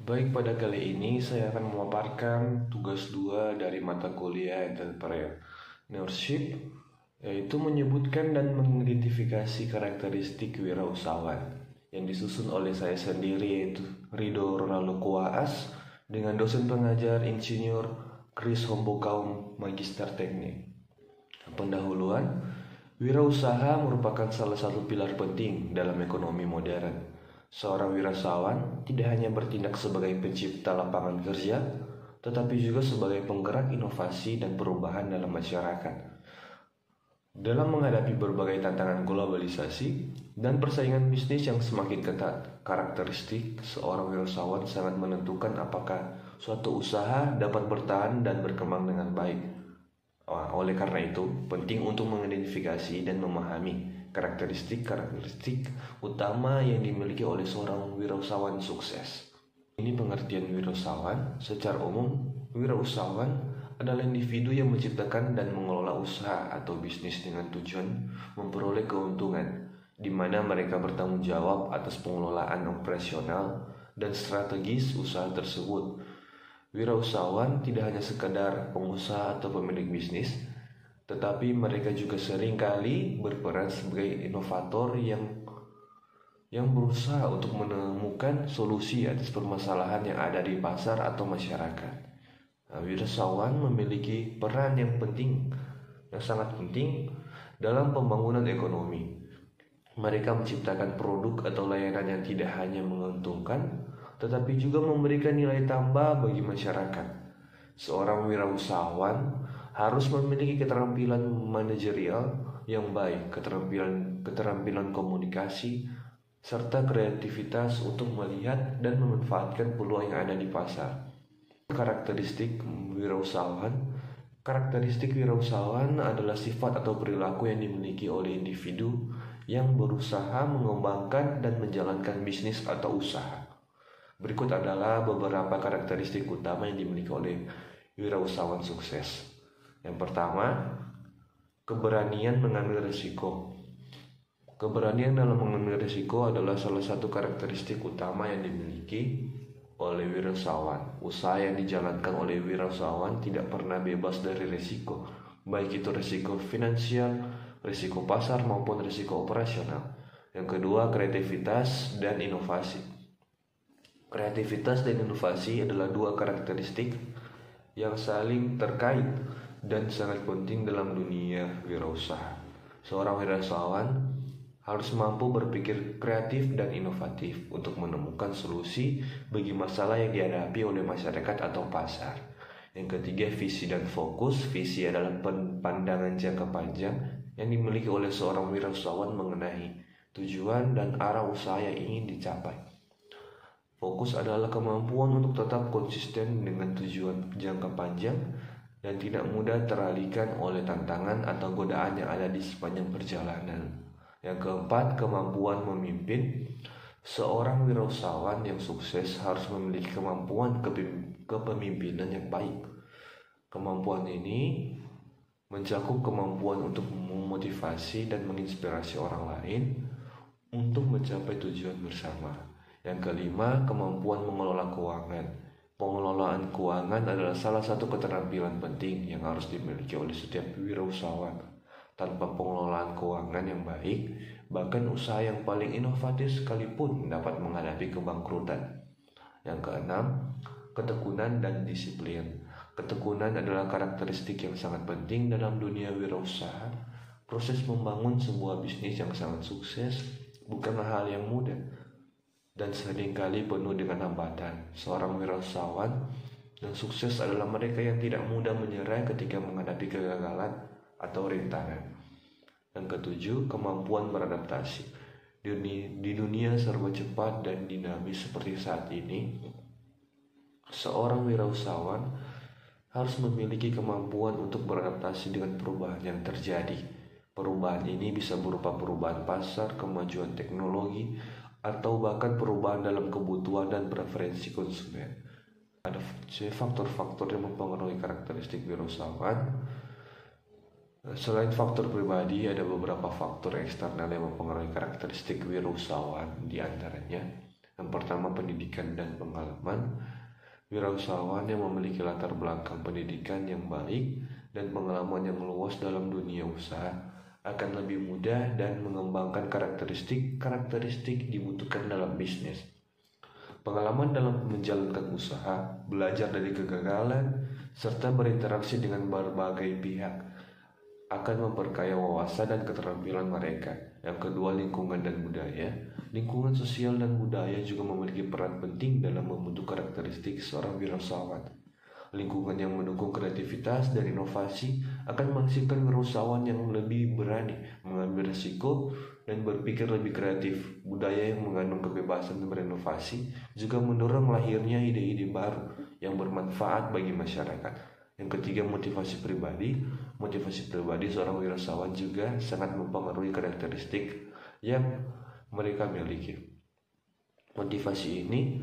Baik, pada kali ini saya akan memaparkan tugas 2 dari mata kuliah Entrepreneurship, yaitu menyebutkan dan mengidentifikasi karakteristik wirausahawan yang disusun oleh saya sendiri, yaitu Rido Ronaldo Kuaas, dengan dosen pengajar Insinyur Chris Hombokaum Magister Teknik. Pendahuluan, wirausaha merupakan salah satu pilar penting dalam ekonomi modern. Seorang wirausahawan tidak hanya bertindak sebagai pencipta lapangan kerja, tetapi juga sebagai penggerak inovasi dan perubahan dalam masyarakat. Dalam menghadapi berbagai tantangan globalisasi dan persaingan bisnis yang semakin ketat, karakteristik seorang wirausahawan sangat menentukan apakah suatu usaha dapat bertahan dan berkembang dengan baik. Oleh karena itu, penting untuk mengidentifikasi dan memahami karakteristik utama yang dimiliki oleh seorang wirausahawan sukses. Ini pengertian wirausahawan. Secara umum, wirausahawan adalah individu yang menciptakan dan mengelola usaha atau bisnis dengan tujuan memperoleh keuntungan, di mana mereka bertanggung jawab atas pengelolaan operasional dan strategis usaha tersebut. Wirausahawan tidak hanya sekadar pengusaha atau pemilik bisnis, tetapi mereka juga seringkali berperan sebagai inovator yang berusaha untuk menemukan solusi atas permasalahan yang ada di pasar atau masyarakat. Wirausahawan memiliki peran yang sangat penting dalam pembangunan ekonomi. Mereka menciptakan produk atau layanan yang tidak hanya menguntungkan, tetapi juga memberikan nilai tambah bagi masyarakat. Seorang wirausahawan harus memiliki keterampilan manajerial yang baik, keterampilan komunikasi, serta kreativitas untuk melihat dan memanfaatkan peluang yang ada di pasar. Karakteristik wirausahawan adalah sifat atau perilaku yang dimiliki oleh individu yang berusaha mengembangkan dan menjalankan bisnis atau usaha. Berikut adalah beberapa karakteristik utama yang dimiliki oleh wirausahawan sukses. Yang pertama, keberanian mengambil risiko. Keberanian dalam mengambil risiko adalah salah satu karakteristik utama yang dimiliki oleh wirausahawan. Usaha yang dijalankan oleh wirausahawan tidak pernah bebas dari risiko, baik itu risiko finansial, risiko pasar maupun risiko operasional. Yang kedua, kreativitas dan inovasi. Kreativitas dan inovasi adalah dua karakteristik yang saling terkait dan sangat penting dalam dunia wirausaha. Seorang wirausahawan harus mampu berpikir kreatif dan inovatif untuk menemukan solusi bagi masalah yang dihadapi oleh masyarakat atau pasar. Yang ketiga, visi dan fokus. Visi adalah pandangan jangka panjang yang dimiliki oleh seorang wirausahawan mengenai tujuan dan arah usaha yang ingin dicapai. Fokus adalah kemampuan untuk tetap konsisten dengan tujuan jangka panjang dan tidak mudah teralihkan oleh tantangan atau godaan yang ada di sepanjang perjalanan. Yang keempat, kemampuan memimpin. Seorang wirausahawan yang sukses harus memiliki kemampuan kepemimpinan yang baik. Kemampuan ini mencakup kemampuan untuk memotivasi dan menginspirasi orang lain untuk mencapai tujuan bersama. Yang kelima, kemampuan mengelola keuangan. Pengelolaan keuangan adalah salah satu keterampilan penting yang harus dimiliki oleh setiap wirausahawan. Tanpa pengelolaan keuangan yang baik, bahkan usaha yang paling inovatif sekalipun dapat menghadapi kebangkrutan. Yang keenam, ketekunan dan disiplin. Ketekunan adalah karakteristik yang sangat penting dalam dunia wirausaha. Proses membangun sebuah bisnis yang sangat sukses bukanlah hal yang mudah dan seringkali penuh dengan hambatan. Seorang wirausahawan yang sukses adalah mereka yang tidak mudah menyerah ketika menghadapi kegagalan atau rintangan. Yang ketujuh, kemampuan beradaptasi. Di dunia serba cepat dan dinamis seperti saat ini, seorang wirausahawan harus memiliki kemampuan untuk beradaptasi dengan perubahan yang terjadi. Perubahan ini bisa berupa perubahan pasar, kemajuan teknologi, atau bahkan perubahan dalam kebutuhan dan preferensi konsumen. Ada faktor-faktor yang mempengaruhi karakteristik wirausahawan. Selain faktor pribadi, ada beberapa faktor eksternal yang mempengaruhi karakteristik wirausahawan. Di antaranya Yang pertama, pendidikan dan pengalaman. Wirausahawan yang memiliki latar belakang pendidikan yang baik dan pengalaman yang luas dalam dunia usaha akan lebih mudah dan mengembangkan karakteristik dibutuhkan dalam bisnis. Pengalaman dalam menjalankan usaha, belajar dari kegagalan, serta berinteraksi dengan berbagai pihak akan memperkaya wawasan dan keterampilan mereka. Yang kedua, lingkungan dan budaya. Lingkungan sosial dan budaya juga memiliki peran penting dalam membentuk karakteristik seorang wirausahawan. Lingkungan yang mendukung kreativitas dan inovasi akan menghasilkan wirausahawan yang lebih berani mengambil risiko dan berpikir lebih kreatif. Budaya yang mengandung kebebasan dan berinovasi juga mendorong lahirnya ide-ide baru yang bermanfaat bagi masyarakat. Yang ketiga, motivasi pribadi. Motivasi pribadi seorang wirausahawan juga sangat mempengaruhi karakteristik yang mereka miliki. Motivasi ini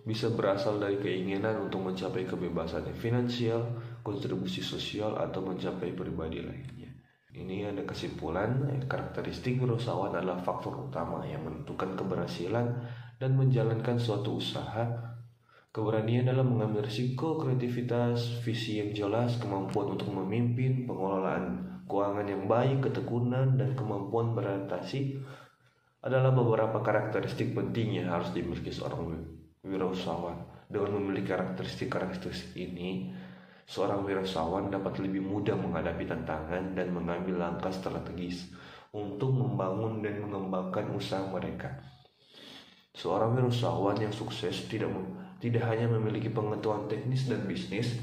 bisa berasal dari keinginan untuk mencapai kebebasan finansial, kontribusi sosial, atau mencapai pribadi lainnya. Ini ada kesimpulan, karakteristik wirausahawan adalah faktor utama yang menentukan keberhasilan dan menjalankan suatu usaha. Keberanian dalam mengambil risiko, kreativitas, visi yang jelas, kemampuan untuk memimpin, pengelolaan keuangan yang baik, ketekunan, dan kemampuan beradaptasi adalah beberapa karakteristik penting yang harus dimiliki seorang wirausahawan. Dengan memiliki karakteristik ini, seorang wirausahawan dapat lebih mudah menghadapi tantangan dan mengambil langkah strategis untuk membangun dan mengembangkan usaha mereka. Seorang wirausahawan yang sukses tidak hanya memiliki pengetahuan teknis dan bisnis,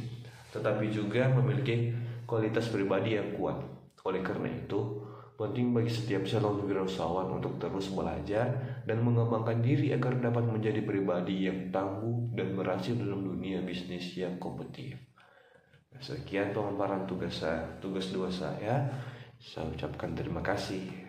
tetapi juga memiliki kualitas pribadi yang kuat. Oleh karena itu, penting bagi setiap calon wirausahawan untuk terus belajar dan mengembangkan diri agar dapat menjadi pribadi yang tangguh dan berhasil dalam dunia bisnis yang kompetitif. Sekian pemaparan tugas 2 saya. Saya ucapkan terima kasih.